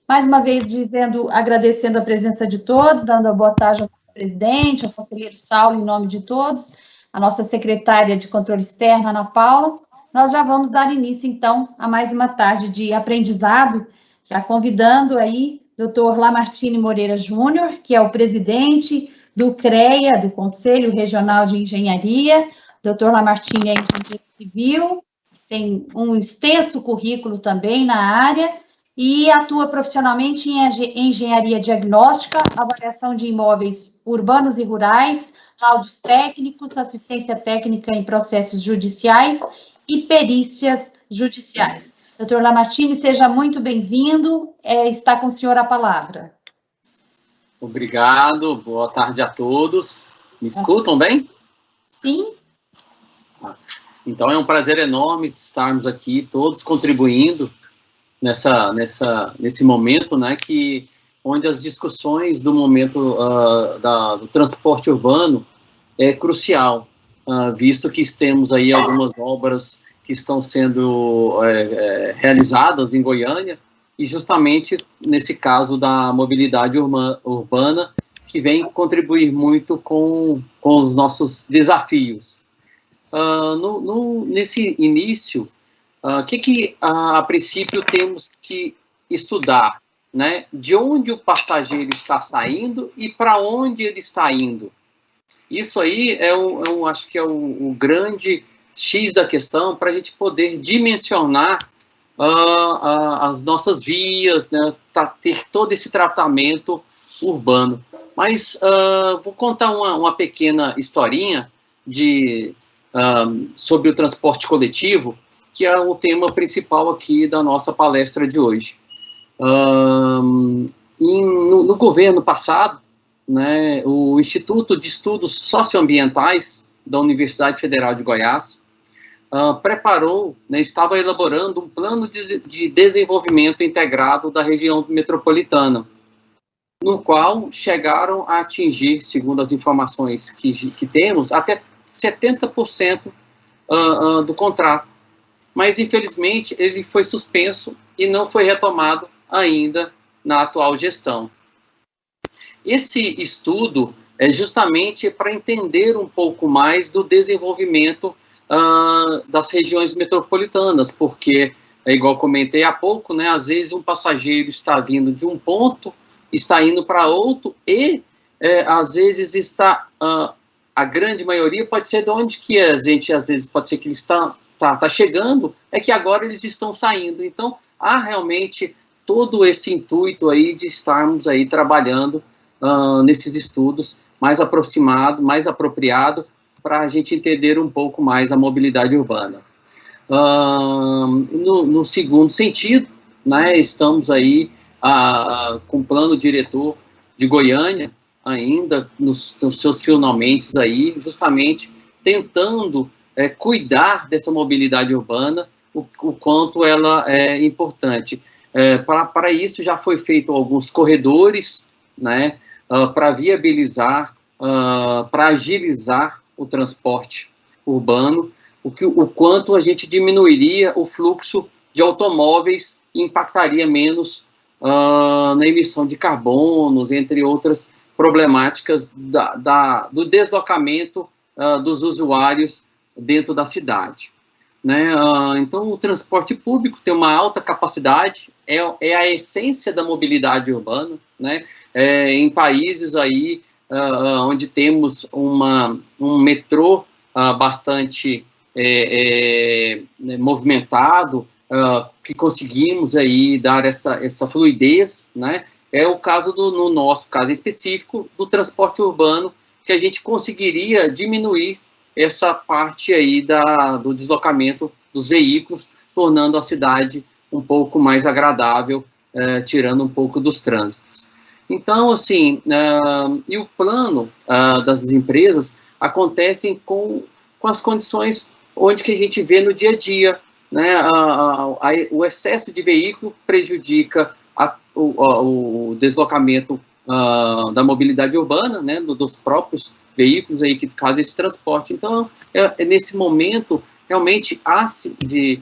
Mais uma vez, agradecendo a presença de todos, dando a boa tarde ao presidente, ao conselheiro Saulo, em nome de todos, a nossa secretária de controle externo, Ana Paula. Nós já vamos dar início, então, a mais uma tarde de aprendizado, já convidando aí o Dr. Lamartine Moreira Júnior, que é o presidente do CREA, do Conselho Regional de Engenharia. O Dr. Lamartine é engenheiro civil, tem um extenso currículo também na área, e atua profissionalmente em engenharia diagnóstica, avaliação de imóveis urbanos e rurais, laudos técnicos, assistência técnica em processos judiciais e perícias judiciais. Doutor Lamartine, seja muito bem-vindo, está com o senhor a palavra. Obrigado, boa tarde a todos. Me escutam bem? Sim. Então é um prazer enorme estarmos aqui, todos contribuindo nesse momento, né, onde as discussões do momento do transporte urbano é crucial, visto que temos aí algumas obras que estão sendo realizadas em Goiânia, e justamente nesse caso da mobilidade urbana, que vem contribuir muito com os nossos desafios. Nesse início, a princípio temos que estudar, né? De onde o passageiro está saindo e para onde ele está indo. Isso aí acho que é o grande X da questão para a gente poder dimensionar as nossas vias, né? Ter todo esse tratamento urbano. Mas vou contar uma pequena historinha sobre o transporte coletivo, que é o tema principal aqui da nossa palestra de hoje. No governo passado, né, o Instituto de Estudos Socioambientais da Universidade Federal de Goiás preparou, né, estava elaborando um plano de desenvolvimento integrado da região metropolitana, no qual chegaram a atingir, segundo as informações que temos, até 70% do contrato. Mas, infelizmente, ele foi suspenso e não foi retomado ainda na atual gestão. Esse estudo é justamente para entender um pouco mais do desenvolvimento das regiões metropolitanas, porque, igual comentei há pouco, né, às vezes um passageiro está vindo de um ponto, está indo para outro, e às vezes a grande maioria pode ser de onde que a gente, às vezes, pode ser que ele está chegando, é que agora eles estão saindo. Então, há realmente todo esse intuito aí de estarmos aí trabalhando nesses estudos mais aproximado, mais apropriado, para a gente entender um pouco mais a mobilidade urbana. No segundo sentido, né, estamos aí com o plano diretor de Goiânia, ainda nos seus finalmente aí, justamente tentando cuidar dessa mobilidade urbana, o quanto ela é importante. Para isso, já foi feito alguns corredores, né, para viabilizar, para agilizar o transporte urbano, o quanto a gente diminuiria o fluxo de automóveis e impactaria menos na emissão de carbonos, entre outras problemáticas do deslocamento dos usuários dentro da cidade, né? Então, o transporte público tem uma alta capacidade, é a essência da mobilidade urbana, né? Em países aí onde temos um metrô bastante movimentado, que conseguimos aí dar essa fluidez, né? É o caso no nosso caso específico, do transporte urbano, que a gente conseguiria diminuir essa parte aí do deslocamento dos veículos, tornando a cidade um pouco mais agradável, tirando um pouco dos trânsitos. Então, assim, e o plano das empresas acontecem com as condições onde que a gente vê no dia a dia, né? O excesso de veículo prejudica o deslocamento da mobilidade urbana, né, dos próprios veículos aí que fazem esse transporte. Então, nesse momento, realmente há de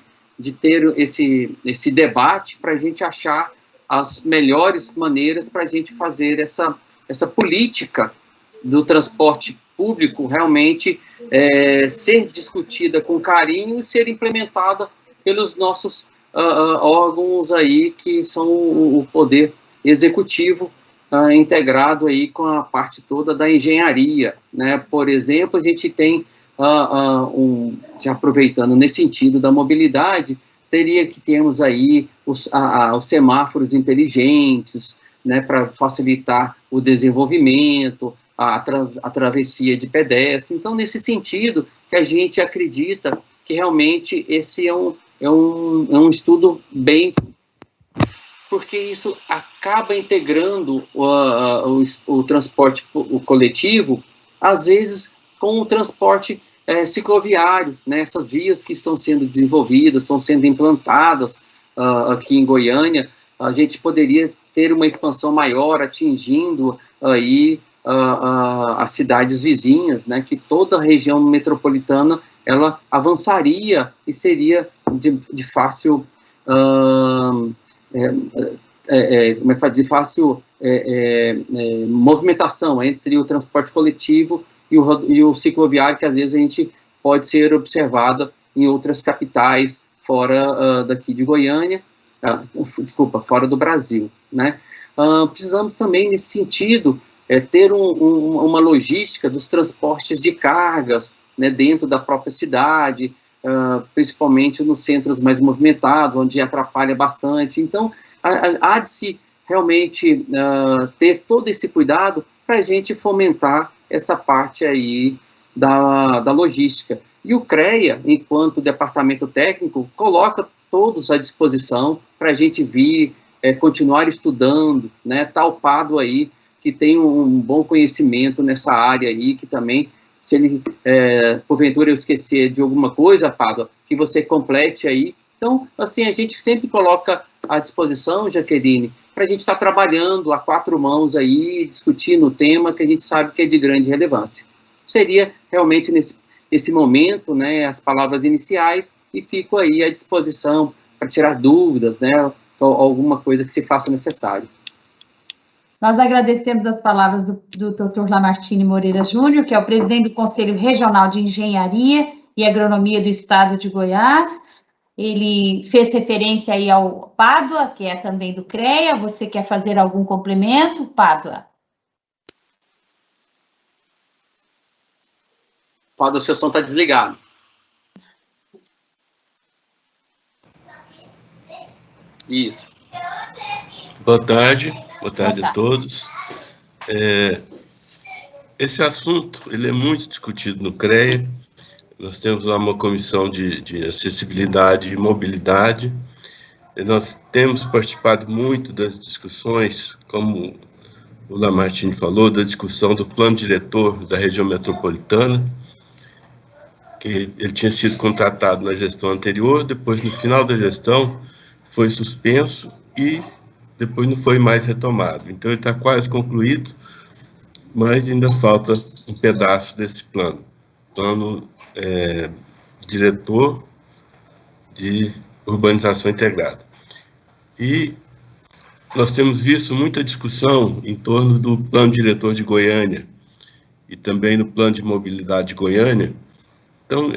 ter esse debate para a gente achar as melhores maneiras para a gente fazer essa política do transporte público realmente ser discutida com carinho e ser implementada pelos nossos órgãos aí, que são o poder executivo integrado aí com a parte toda da engenharia, né? Por exemplo, a gente tem, já aproveitando nesse sentido da mobilidade, teria que termos aí os semáforos inteligentes, né, para facilitar o desenvolvimento, a travessia de pedestre. Então, nesse sentido, que a gente acredita que realmente esse é um estudo bem, porque isso acaba integrando o transporte coletivo, às vezes com o transporte cicloviário, né? Essas vias que estão sendo desenvolvidas, estão sendo implantadas aqui em Goiânia, a gente poderia ter uma expansão maior, atingindo aí as cidades vizinhas, né? Que toda a região metropolitana ela avançaria e seria de fácil de fácil movimentação entre o transporte coletivo e o cicloviário, que às vezes a gente pode ser observada em outras capitais fora daqui de Goiânia, fora do Brasil, né? Precisamos também, nesse sentido, ter uma logística dos transportes de cargas, né, dentro da própria cidade, principalmente nos centros mais movimentados, onde atrapalha bastante. Então, há de se realmente ter todo esse cuidado para a gente fomentar essa parte aí da logística. E o CREA, enquanto departamento técnico, coloca todos à disposição para a gente vir, continuar estudando, né, Talpado aí, que tem um bom conhecimento nessa área aí, que também, se ele, porventura, eu esquecer de alguma coisa, Pádua, que você complete aí. Então, assim, a gente sempre coloca à disposição, Jaqueline, para a gente estar trabalhando a quatro mãos aí, discutindo o tema que a gente sabe que é de grande relevância. Seria realmente nesse momento, né, as palavras iniciais, e fico aí à disposição para tirar dúvidas, né, ou alguma coisa que se faça necessário. Nós agradecemos as palavras do Dr. Lamartine Moreira Júnior, que é o presidente do Conselho Regional de Engenharia e Agronomia do Estado de Goiás. Ele fez referência aí ao Pádua, que é também do CREA. Você quer fazer algum complemento, Pádua? Pádua, o seu som está desligado. Isso. Boa tarde a todos. Esse assunto ele é muito discutido no CREA. Nós temos lá uma comissão de acessibilidade e mobilidade. E nós temos participado muito das discussões, como o Lamartine falou, da discussão do plano diretor da região metropolitana, que ele tinha sido contratado na gestão anterior, depois, no final da gestão, foi suspenso e depois não foi mais retomado. Então, ele está quase concluído, mas ainda falta um pedaço desse plano. Plano diretor de urbanização integrada. E nós temos visto muita discussão em torno do plano diretor de Goiânia e também no plano de mobilidade de Goiânia. Então,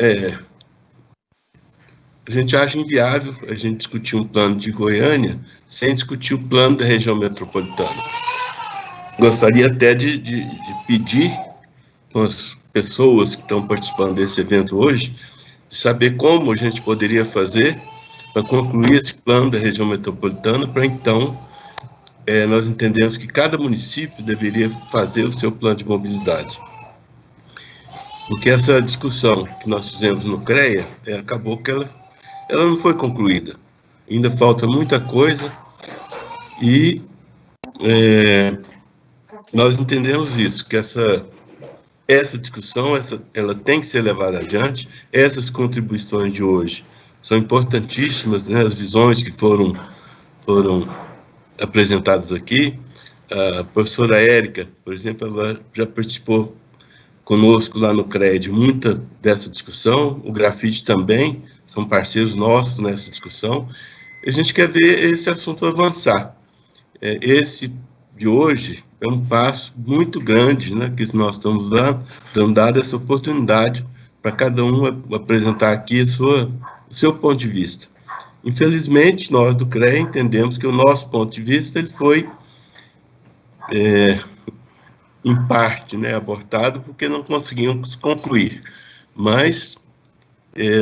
a gente acha inviável a gente discutir um plano de Goiânia sem discutir o plano da região metropolitana. Gostaria até de pedir com as pessoas que estão participando desse evento hoje, de saber como a gente poderia fazer para concluir esse plano da região metropolitana, para então nós entendemos que cada município deveria fazer o seu plano de mobilidade. Porque essa discussão que nós fizemos no CREA, acabou que ela não foi concluída. Ainda falta muita coisa e nós entendemos isso, que essa discussão ela tem que ser levada adiante. Essas contribuições de hoje são importantíssimas, né? As visões que foram apresentadas aqui. A professora Érica, por exemplo, ela já participou conosco lá no CREA de muita dessa discussão. O Grafite também, são parceiros nossos nessa discussão. A gente quer ver esse assunto avançar. esse de hoje é um passo muito grande, né, que nós estamos dando essa oportunidade para cada um apresentar aqui o seu ponto de vista. Infelizmente, nós do CREA entendemos que o nosso ponto de vista ele foi, em parte, né, abortado, porque não conseguimos concluir. Mas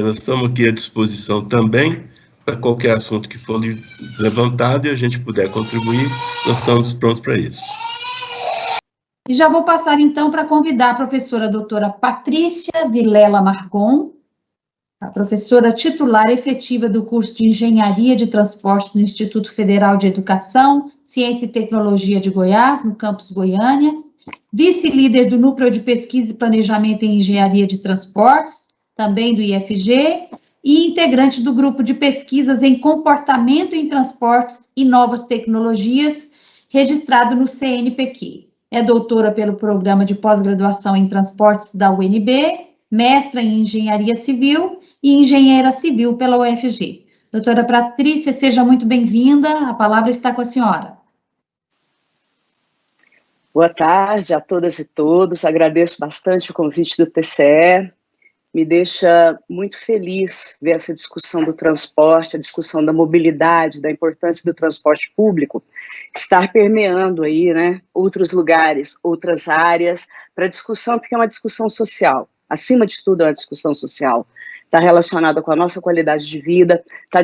nós estamos aqui à disposição também para qualquer assunto que for levantado e a gente puder contribuir, nós estamos prontos para isso. E já vou passar, então, para convidar a professora doutora Patrícia Vilela Margon, a professora titular efetiva do curso de Engenharia de Transportes no Instituto Federal de Educação, Ciência e Tecnologia de Goiás, no campus Goiânia, vice-líder do Núcleo de Pesquisa e Planejamento em Engenharia de Transportes, também do IFG, e integrante do Grupo de Pesquisas em Comportamento em Transportes e Novas Tecnologias, registrado no CNPq. É doutora pelo Programa de Pós-Graduação em Transportes da UNB, mestra em Engenharia Civil e engenheira civil pela UFG. Doutora Patrícia, seja muito bem-vinda, a palavra está com a senhora. Boa tarde a todas e todos, agradeço bastante o convite do TCE, me deixa muito feliz ver essa discussão do transporte, a discussão da mobilidade, da importância do transporte público, estar permeando aí, né, outros lugares, outras áreas, para discussão, porque é uma discussão social, acima de tudo é uma discussão social, está relacionada com a nossa qualidade de vida, está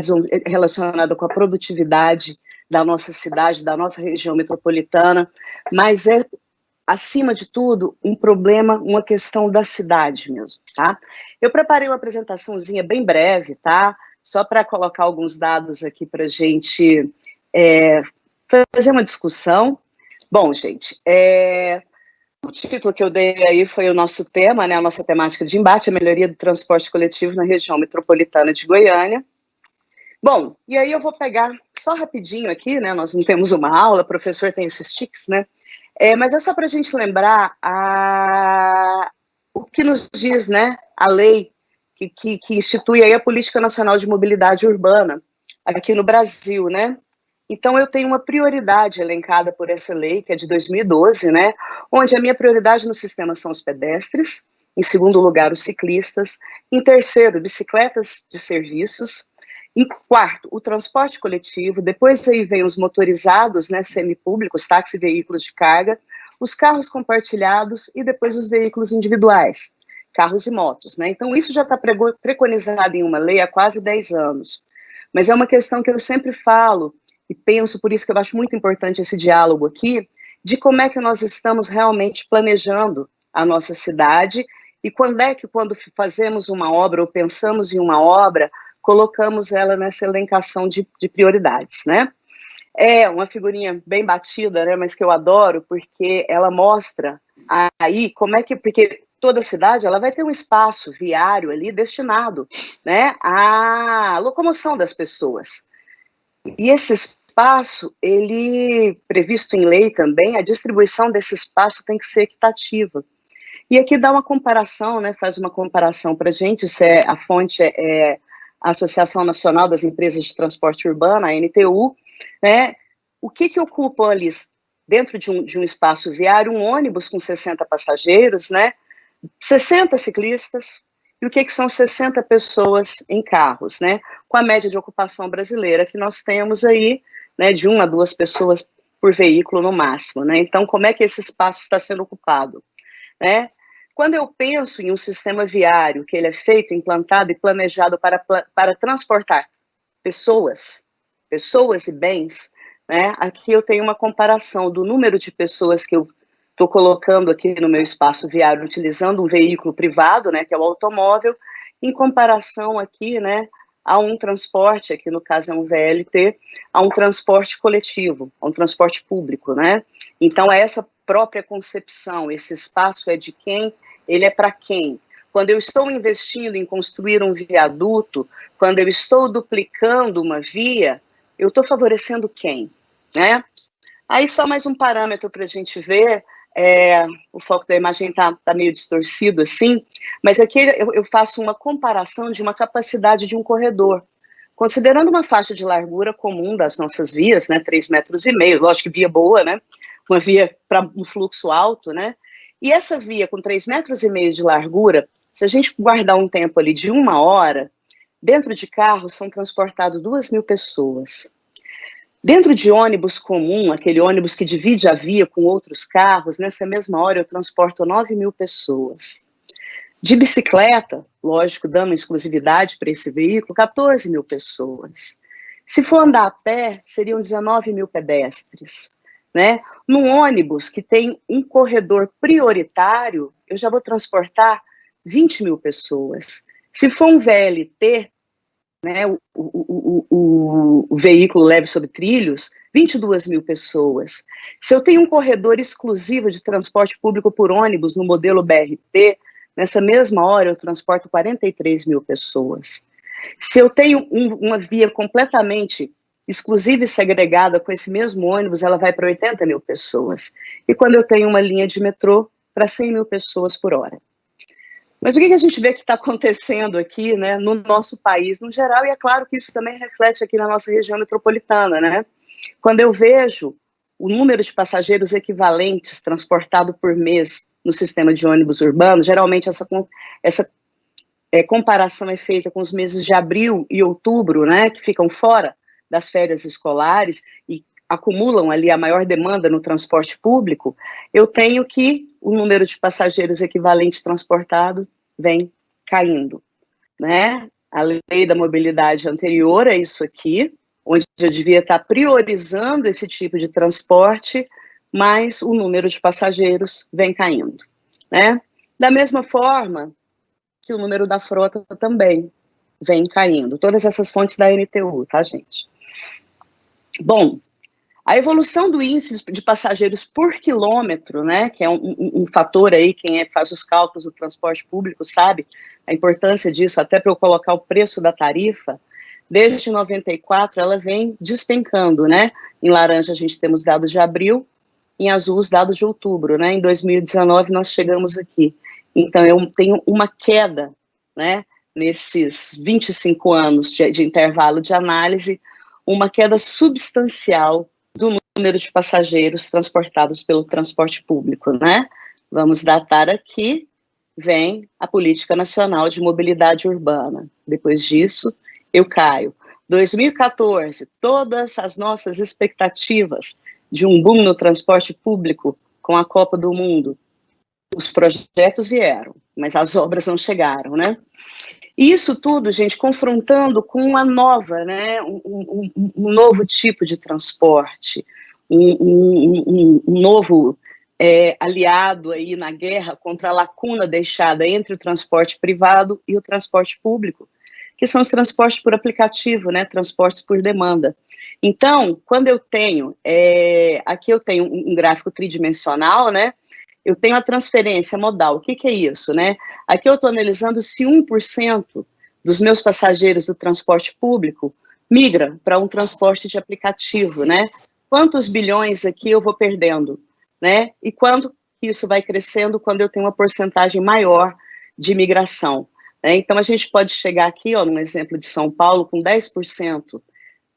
relacionada com a produtividade da nossa cidade, da nossa região metropolitana, mas é, acima de tudo, um problema, uma questão da cidade mesmo, tá? Eu preparei uma apresentaçãozinha bem breve, tá? Só para colocar alguns dados aqui para a gente fazer uma discussão. Bom, gente, o título que eu dei aí foi o nosso tema, né? A nossa temática de embate, a melhoria do transporte coletivo na região metropolitana de Goiânia. Bom, e aí eu vou pegar só rapidinho aqui, né? Nós não temos uma aula, o professor tem esses tics, né? Mas é só para a gente lembrar o que nos diz, né, a lei que institui aí a Política Nacional de Mobilidade Urbana aqui no Brasil, né? Então, eu tenho uma prioridade elencada por essa lei, que é de 2012, né, onde a minha prioridade no sistema são os pedestres, em segundo lugar, os ciclistas, em terceiro, bicicletas de serviços, em quarto, o transporte coletivo, depois aí vem os motorizados, né, semipúblicos, táxi e veículos de carga, os carros compartilhados e depois os veículos individuais, carros e motos, né? Então, isso já está preconizado em uma lei há quase 10 anos. Mas é uma questão que eu sempre falo e penso, por isso que eu acho muito importante esse diálogo aqui, de como é que nós estamos realmente planejando a nossa cidade e quando fazemos uma obra ou pensamos em uma obra, colocamos ela nessa elencação de prioridades, né? É uma figurinha bem batida, né, mas que eu adoro, porque ela mostra aí como é que, porque toda cidade, ela vai ter um espaço viário ali destinado, né, à locomoção das pessoas. E esse espaço, ele, previsto em lei também, a distribuição desse espaço tem que ser equitativa. E aqui dá uma comparação, né, faz uma comparação para a gente, a fonte é a Associação Nacional das Empresas de Transporte Urbano, a ANTU, né, o que ocupam ali, dentro de um espaço viário, um ônibus com 60 passageiros, né, 60 ciclistas, e o que são 60 pessoas em carros, né, com a média de ocupação brasileira que nós temos aí, né, de 1 a 2 pessoas por veículo no máximo, né, então como é que esse espaço está sendo ocupado, né? Quando eu penso em um sistema viário, que ele é feito, implantado e planejado para transportar pessoas e bens, né, aqui eu tenho uma comparação do número de pessoas que eu estou colocando aqui no meu espaço viário, utilizando um veículo privado, né, que é o automóvel, em comparação aqui, né, a um transporte, aqui no caso é um VLT, a um transporte coletivo, a um transporte público, né? Então, é essa própria concepção, esse espaço é de quem, ele é para quem. Quando eu estou investindo em construir um viaduto, quando eu estou duplicando uma via, eu estou favorecendo quem, né? Aí só mais um parâmetro para a gente ver, o foco da imagem tá meio distorcido assim, mas aqui eu faço uma comparação de uma capacidade de um corredor. considerando uma faixa de largura comum das nossas vias, né, 3,5 metros, lógico que via boa, né, uma via para um fluxo alto, né, e essa via com 3,5 metros de largura, se a gente guardar um tempo ali de 1 hora, dentro de carro são transportadas 2.000 pessoas. Dentro de ônibus comum, aquele ônibus que divide a via com outros carros, nessa mesma hora eu transporto 9.000 pessoas. De bicicleta, lógico, dando exclusividade para esse veículo, 14.000 pessoas. Se for andar a pé, seriam 19.000 pedestres, né? Num ônibus que tem um corredor prioritário, eu já vou transportar 20.000 pessoas. Se for um VLT, né, o veículo leve sobre trilhos, 22.000 pessoas. Se eu tenho um corredor exclusivo de transporte público por ônibus no modelo BRT, nessa mesma hora eu transporto 43.000 pessoas. Se eu tenho uma via completamente exclusiva e segregada com esse mesmo ônibus, ela vai para 80.000 pessoas. E quando eu tenho uma linha de metrô, para 100.000 pessoas por hora. Mas o que a gente vê que está acontecendo aqui, né, no nosso país no geral, e é claro que isso também reflete aqui na nossa região metropolitana, né? Quando eu vejo o número de passageiros equivalentes transportado por mês no sistema de ônibus urbano, geralmente essa comparação é feita com os meses de abril e outubro, né, que ficam fora das férias escolares e acumulam ali a maior demanda no transporte público, eu tenho que o número de passageiros equivalentes transportados vem caindo, né? A lei da mobilidade anterior a isso aqui, onde eu devia estar priorizando esse tipo de transporte, mas o número de passageiros vem caindo, né? Da mesma forma que o número da frota também vem caindo. Todas essas fontes da NTU, tá, gente? Bom, a evolução do índice de passageiros por quilômetro, né, que é um fator aí, quem faz os cálculos do transporte público sabe a importância disso, até para eu colocar o preço da tarifa, desde 94 ela vem despencando, né, em laranja a gente temos dados de abril, em azul os dados de outubro, né, em 2019 nós chegamos aqui, então eu tenho uma queda, né, nesses 25 anos de intervalo de análise, uma queda substancial do número de passageiros transportados pelo transporte público, né? Vamos datar aqui, vem a Política Nacional de Mobilidade Urbana. Depois disso, eu caio. 2014, todas as nossas expectativas de um boom no transporte público com a Copa do Mundo, os projetos vieram, mas as obras não chegaram, né? E isso tudo, gente, confrontando com uma nova, né, um novo tipo de transporte, um novo aliado aí na guerra contra a lacuna deixada entre o transporte privado e o transporte público, que são os transportes por aplicativo, né, transportes por demanda. Então, quando eu tenho, aqui eu tenho um gráfico tridimensional, né, eu tenho a transferência modal. O que é isso, né? Aqui eu estou analisando se 1% dos meus passageiros do transporte público migra para um transporte de aplicativo, né? Quantos bilhões aqui eu vou perdendo, né? E quanto isso vai crescendo quando eu tenho uma porcentagem maior de migração, né? Então, a gente pode chegar aqui, ó, num exemplo de São Paulo, com 10%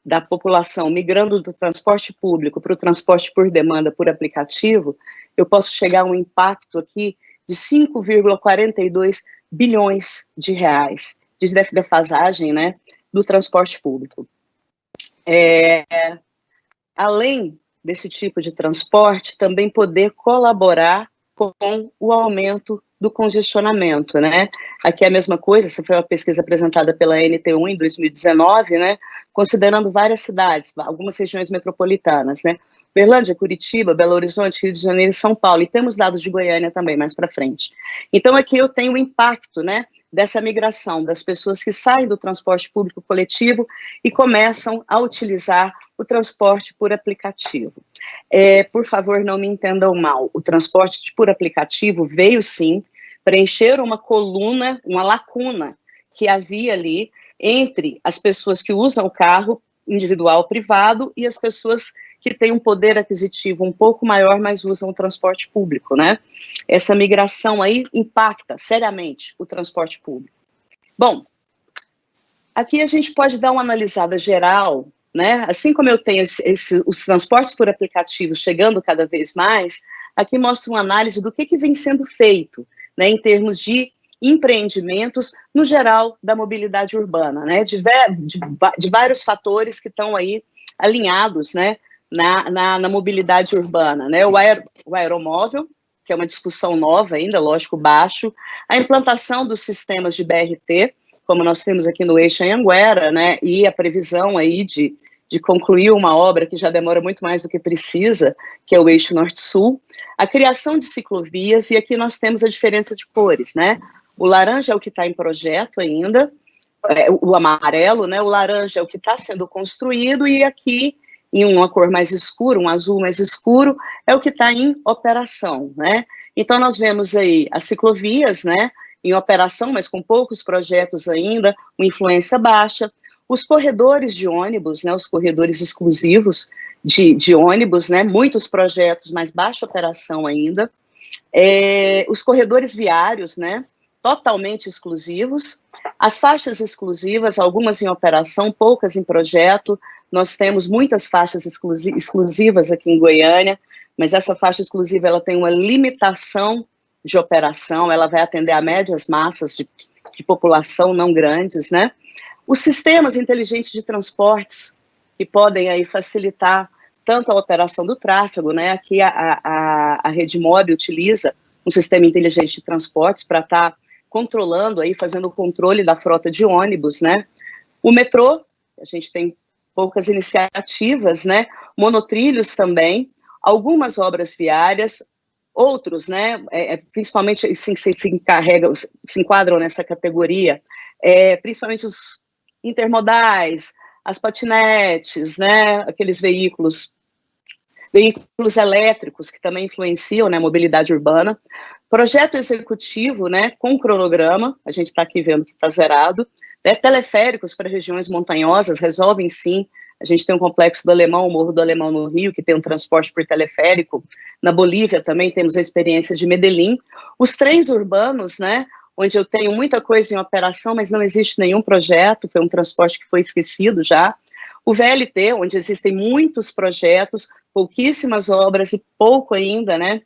da população migrando do transporte público para o transporte por demanda por aplicativo, eu posso chegar a um impacto aqui de 5,42 bilhões de reais de defasagem, né, do transporte público. Além desse tipo de transporte, também poder colaborar com o aumento do congestionamento, né? Aqui é a mesma coisa, essa foi uma pesquisa apresentada pela NTU em 2019, né? Considerando várias cidades, algumas regiões metropolitanas, né? Berlândia, Curitiba, Belo Horizonte, Rio de Janeiro e São Paulo, e temos dados de Goiânia também, mais para frente. Então, aqui eu tenho o impacto, né, dessa migração das pessoas que saem do transporte público coletivo e começam a utilizar o transporte por aplicativo. Por favor, não me entendam mal, o transporte por aplicativo veio sim preencher uma coluna, uma lacuna que havia ali entre as pessoas que usam o carro individual privado e as pessoas que têm um poder aquisitivo um pouco maior, mas usam o transporte público, né? Essa migração aí impacta seriamente o transporte público. Bom, Aqui a gente pode dar uma analisada geral, né? Assim como eu tenho os transportes por aplicativo chegando cada vez mais, aqui mostra uma análise do que vem sendo feito, né, em termos de empreendimentos, no geral, da mobilidade urbana, né, de vários fatores que estão aí alinhados, né, na mobilidade urbana, né, o aeromóvel, que é uma discussão nova ainda, lógico, baixo, a implantação dos sistemas de BRT, como nós temos aqui no eixo Anhanguera, né, e a previsão aí de concluir uma obra que já demora muito mais do que precisa, que é o eixo Norte-Sul, a criação de ciclovias, e aqui nós temos a diferença de cores, né, o laranja é o que está em projeto ainda, o amarelo, né, o laranja é o que está sendo construído, e aqui, em uma cor mais escura, um azul mais escuro, é o que está em operação, né, então nós vemos aí as ciclovias, né, em operação, mas com poucos projetos ainda, uma influência baixa, os corredores de ônibus, né, os corredores exclusivos de ônibus, né, muitos projetos, mas baixa operação ainda, os corredores viários, né, totalmente exclusivos, as faixas exclusivas, algumas em operação, poucas em projeto, nós temos muitas faixas exclusivas aqui em Goiânia, mas essa faixa exclusiva, ela tem uma limitação de operação, ela vai atender a médias massas de população não grandes, né, os sistemas inteligentes de transportes, que podem aí facilitar tanto a operação do tráfego, né, aqui a Rede Móvel utiliza um sistema inteligente de transportes para estar controlando aí, fazendo o controle da frota de ônibus, né, o metrô, a gente tem poucas iniciativas, né, monotrilhos também, algumas obras viárias, outros, né, principalmente se enquadram nessa categoria, principalmente os intermodais, as patinetes, né, aqueles veículos elétricos que também influenciam, né, a mobilidade urbana, projeto executivo, né, com cronograma, a gente está aqui vendo que está zerado, né, teleféricos para regiões montanhosas, resolvem sim, a gente tem um complexo do Alemão, o Morro do Alemão no Rio, que tem um transporte por teleférico, na Bolívia também temos a experiência de Medellín, os trens urbanos, né, onde eu tenho muita coisa em operação, mas não existe nenhum projeto, foi um transporte que foi esquecido já. O VLT, onde existem muitos projetos, pouquíssimas obras e pouco ainda, né,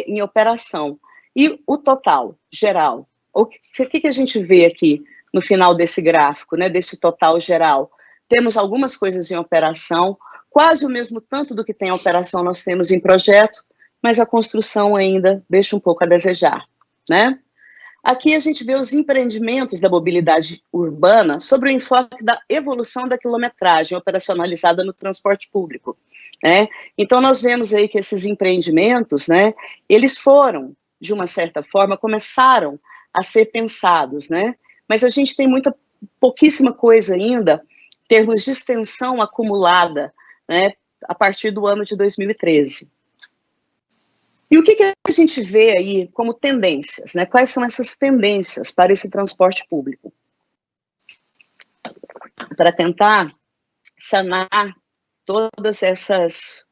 em operação. E o total, geral, o que a gente vê aqui no final desse gráfico, né, desse total geral? Temos algumas coisas em operação, quase o mesmo tanto do que tem em operação nós temos em projeto, mas a construção ainda deixa um pouco a desejar, né? Aqui a gente vê os empreendimentos da mobilidade urbana sobre o enfoque da evolução da quilometragem operacionalizada no transporte público, né? Então nós vemos aí que esses empreendimentos, né, eles foram, de uma certa forma, começaram a ser pensados, né? Mas a gente tem pouquíssima coisa ainda, em termos de extensão acumulada, né, a partir do ano de 2013. E o que a gente vê aí como tendências, né? Quais são essas tendências para esse transporte público? Para tentar sanar todos esses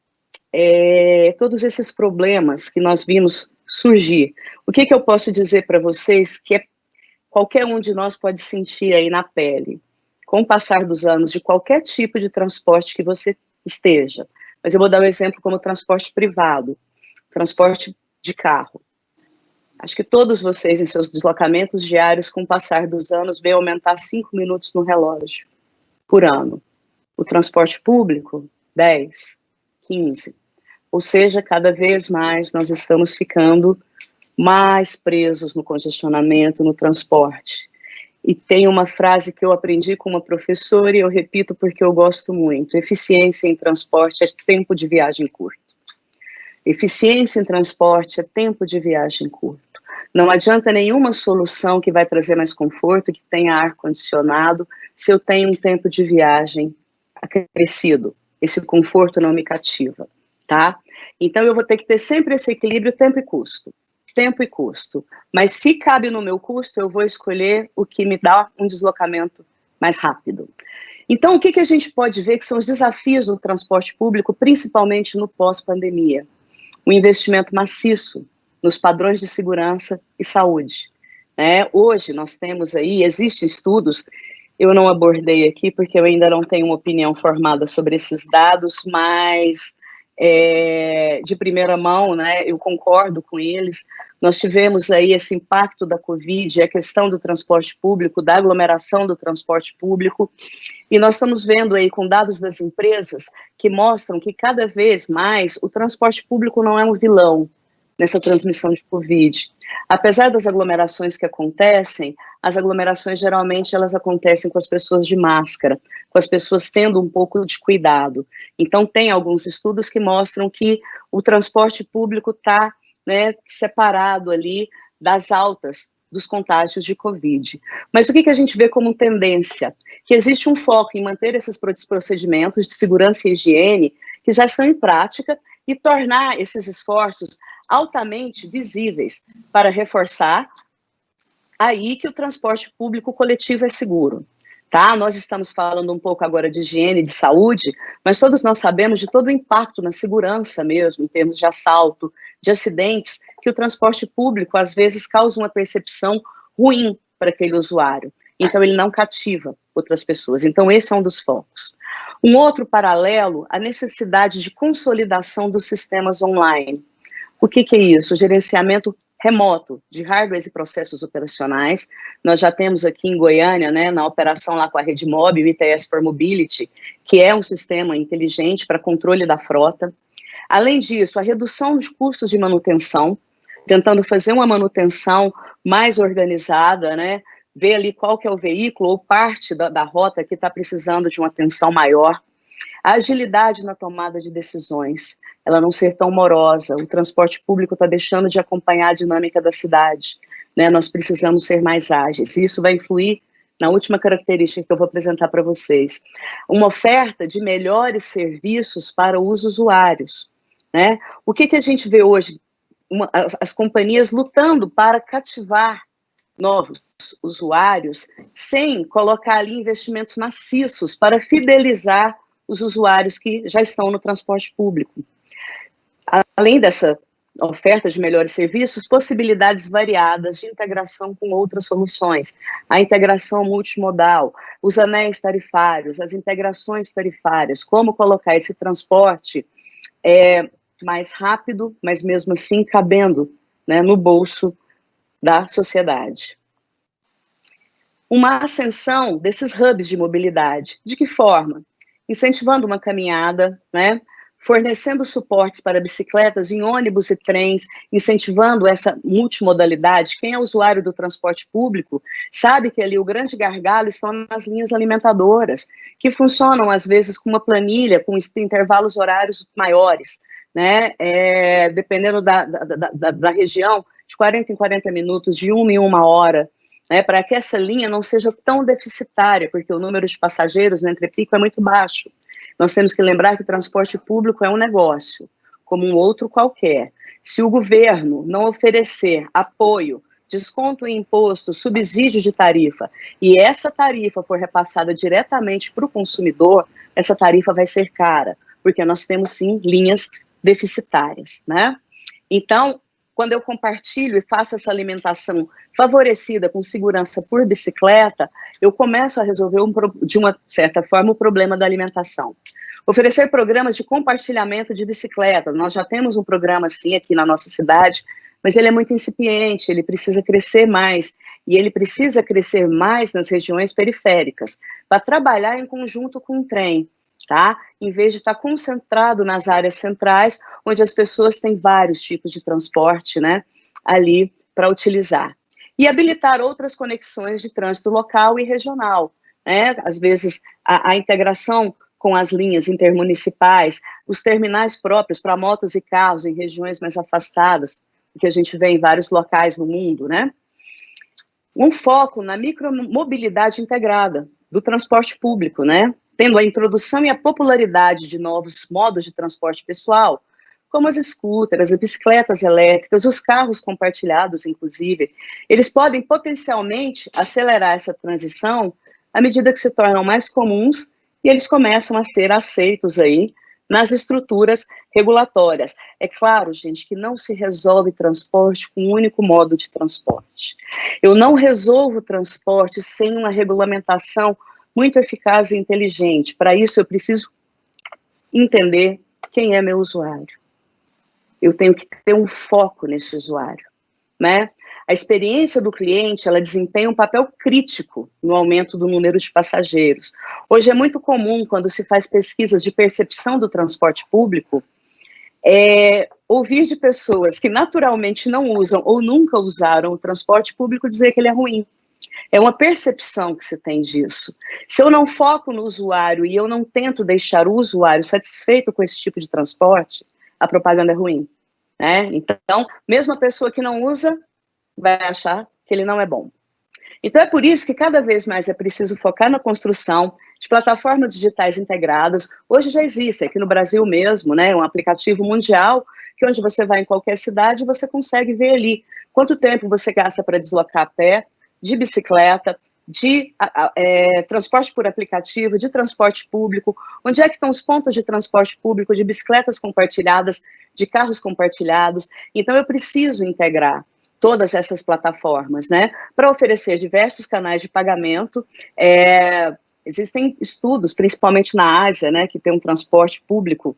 problemas que nós vimos surgir. O que eu posso dizer para vocês que qualquer um de nós pode sentir aí na pele, com o passar dos anos, de qualquer tipo de transporte que você esteja. Mas eu vou dar um exemplo como transporte privado. Transporte de carro. Acho que todos vocês, em seus deslocamentos diários, com o passar dos anos, veem aumentar 5 minutos no relógio por ano. O transporte público, 10, 15. Ou seja, cada vez mais nós estamos ficando mais presos no congestionamento, no transporte. E tem uma frase que eu aprendi com uma professora e eu repito porque eu gosto muito. Eficiência em transporte é tempo de viagem curto. Eficiência em transporte é tempo de viagem curto. Não adianta nenhuma solução que vai trazer mais conforto, que tenha ar-condicionado, se eu tenho um tempo de viagem acrescido. Esse conforto não me cativa, tá? Então, eu vou ter que ter sempre esse equilíbrio tempo e custo. Tempo e custo. Mas se cabe no meu custo, eu vou escolher o que me dá um deslocamento mais rápido. Então, o que a gente pode ver que são os desafios do transporte público, principalmente no pós-pandemia? O investimento maciço nos padrões de segurança e saúde. Hoje nós temos aí, existem estudos, eu não abordei aqui, porque eu ainda não tenho uma opinião formada sobre esses dados, mas de primeira mão, né, eu concordo com eles. Nós tivemos aí esse impacto da Covid, a questão do transporte público, da aglomeração do transporte público, e nós estamos vendo aí com dados das empresas que mostram que cada vez mais o transporte público não é um vilão nessa transmissão de Covid. Apesar das aglomerações que acontecem, as aglomerações geralmente elas acontecem com as pessoas de máscara, com as pessoas tendo um pouco de cuidado. Então tem alguns estudos que mostram que o transporte público está, né, separado ali das altas dos contágios de Covid. Mas o que a gente vê como tendência? Que existe um foco em manter esses procedimentos de segurança e higiene que já estão em prática e tornar esses esforços altamente visíveis para reforçar aí que o transporte público coletivo é seguro. Tá? Nós estamos falando um pouco agora de higiene, de saúde, mas todos nós sabemos de todo o impacto na segurança mesmo, em termos de assalto, de acidentes, que o transporte público, às vezes, causa uma percepção ruim para aquele usuário. Então, ele não cativa outras pessoas. Então, esse é um dos focos. Um outro paralelo, a necessidade de consolidação dos sistemas online. O que é isso? O gerenciamento remoto de hardwares e processos operacionais. Nós já temos aqui em Goiânia, né, na operação lá com a Rede Mob, o ITS for Mobility, que é um sistema inteligente para controle da frota. Além disso, a redução dos custos de manutenção, tentando fazer uma manutenção mais organizada, né, ver ali qual que é o veículo ou parte da rota que está precisando de uma atenção maior. A agilidade na tomada de decisões, ela não ser tão morosa, o transporte público está deixando de acompanhar a dinâmica da cidade, né? Nós precisamos ser mais ágeis, e isso vai influir na última característica que eu vou apresentar para vocês. Uma oferta de melhores serviços para os usuários, né? O que a gente vê hoje? As companhias lutando para cativar novos usuários, sem colocar ali investimentos maciços para fidelizar os usuários que já estão no transporte público. Além dessa oferta de melhores serviços, possibilidades variadas de integração com outras soluções, a integração multimodal, os anéis tarifários, as integrações tarifárias, como colocar esse transporte mais rápido, mas mesmo assim cabendo, né, no bolso da sociedade. Uma ascensão desses hubs de mobilidade. De que forma? Incentivando uma caminhada, né? Fornecendo suportes para bicicletas em ônibus e trens, incentivando essa multimodalidade. Quem é usuário do transporte público sabe que ali o grande gargalo estão nas linhas alimentadoras, que funcionam às vezes com uma planilha, com intervalos horários maiores, né? Dependendo da região, de 40 em 40 minutos, de 1 em 1 hora, né, para que essa linha não seja tão deficitária, porque o número de passageiros no entrepico é muito baixo. Nós temos que lembrar que o transporte público é um negócio, como um outro qualquer. Se o governo não oferecer apoio, desconto em imposto, subsídio de tarifa, e essa tarifa for repassada diretamente para o consumidor, essa tarifa vai ser cara, porque nós temos, sim, linhas deficitárias, né? Então, quando eu compartilho e faço essa alimentação favorecida com segurança por bicicleta, eu começo a resolver, de uma certa forma, o problema da alimentação. Oferecer programas de compartilhamento de bicicleta. Nós já temos um programa assim aqui na nossa cidade, mas ele é muito incipiente, ele precisa crescer mais, e ele precisa crescer mais nas regiões periféricas, para trabalhar em conjunto com o trem. Tá? Em vez de estar concentrado nas áreas centrais, onde as pessoas têm vários tipos de transporte, né, ali para utilizar. E habilitar outras conexões de trânsito local e regional, né? Às vezes a integração com as linhas intermunicipais, os terminais próprios para motos e carros em regiões mais afastadas, que a gente vê em vários locais no mundo, né? Um foco na micromobilidade integrada do transporte público, né? Tendo a introdução e a popularidade de novos modos de transporte pessoal, como as scooters, as bicicletas elétricas, os carros compartilhados, inclusive, eles podem potencialmente acelerar essa transição à medida que se tornam mais comuns e eles começam a ser aceitos aí nas estruturas regulatórias. É claro, gente, que não se resolve transporte com um único modo de transporte. Eu não resolvo transporte sem uma regulamentação muito eficaz e inteligente. Para isso, eu preciso entender quem é meu usuário. Eu tenho que ter um foco nesse usuário, né? A experiência do cliente, ela desempenha um papel crítico no aumento do número de passageiros. Hoje é muito comum, quando se faz pesquisas de percepção do transporte público, ouvir de pessoas que naturalmente não usam ou nunca usaram o transporte público dizer que ele é ruim. É uma percepção que se tem disso. Se eu não foco no usuário e eu não tento deixar o usuário satisfeito com esse tipo de transporte, a propaganda é ruim, né? Então, mesmo a pessoa que não usa vai achar que ele não é bom. Então, é por isso que cada vez mais é preciso focar na construção de plataformas digitais integradas. Hoje já existe, aqui no Brasil mesmo, né, um aplicativo mundial, que onde você vai em qualquer cidade, você consegue ver ali quanto tempo você gasta para deslocar a pé, de bicicleta, de transporte por aplicativo, de transporte público, onde é que estão os pontos de transporte público, de bicicletas compartilhadas, de carros compartilhados. Então, eu preciso integrar todas essas plataformas, né, para oferecer diversos canais de pagamento. Existem estudos, principalmente na Ásia, né, que tem um transporte público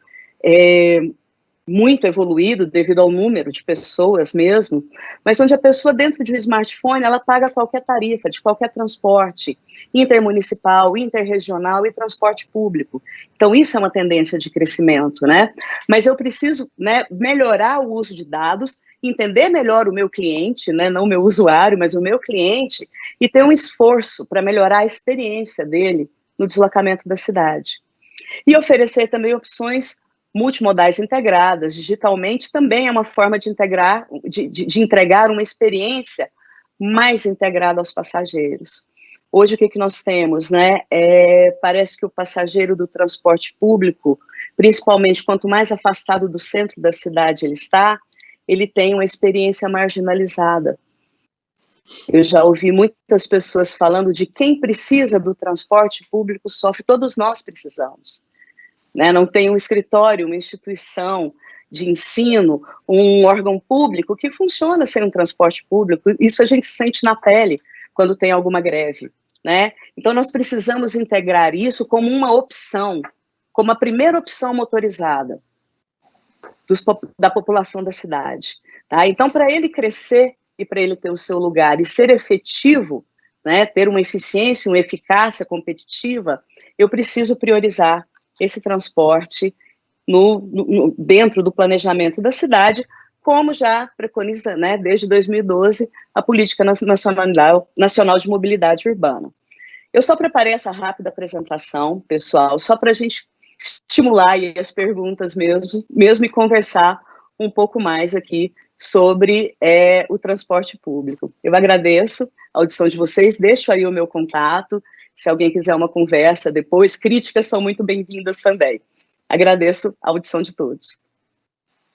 muito evoluído devido ao número de pessoas mesmo, mas onde a pessoa dentro de um smartphone, ela paga qualquer tarifa de qualquer transporte, intermunicipal, interregional e transporte público. Então isso é uma tendência de crescimento, né? Mas eu preciso, né, melhorar o uso de dados, entender melhor o meu cliente, né, não o meu usuário, mas o meu cliente, e ter um esforço para melhorar a experiência dele no deslocamento da cidade. E oferecer também opções multimodais integradas, digitalmente, também é uma forma de integrar, de entregar uma experiência mais integrada aos passageiros. Hoje, o que nós temos, né? Parece que o passageiro do transporte público, principalmente quanto mais afastado do centro da cidade ele está, ele tem uma experiência marginalizada. Eu já ouvi muitas pessoas falando de quem precisa do transporte público sofre, todos nós precisamos. Né, não tem um escritório, uma instituição de ensino, um órgão público que funciona sem um transporte público. Isso a gente sente na pele quando tem alguma greve, né? Então, nós precisamos integrar isso como uma opção, como a primeira opção motorizada da população da cidade. Tá? Então, para ele crescer e para ele ter o seu lugar e ser efetivo, né, ter uma eficiência, uma eficácia competitiva, eu preciso priorizar esse transporte dentro do planejamento da cidade, como já preconiza, né, desde 2012, a Política Nacional de Mobilidade Urbana. Eu só preparei essa rápida apresentação, pessoal, só para a gente estimular aí as perguntas mesmo e conversar um pouco mais aqui sobre o transporte público. Eu agradeço a audição de vocês, deixo aí o meu contato, se alguém quiser uma conversa depois, críticas são muito bem-vindas também. Agradeço a audição de todos.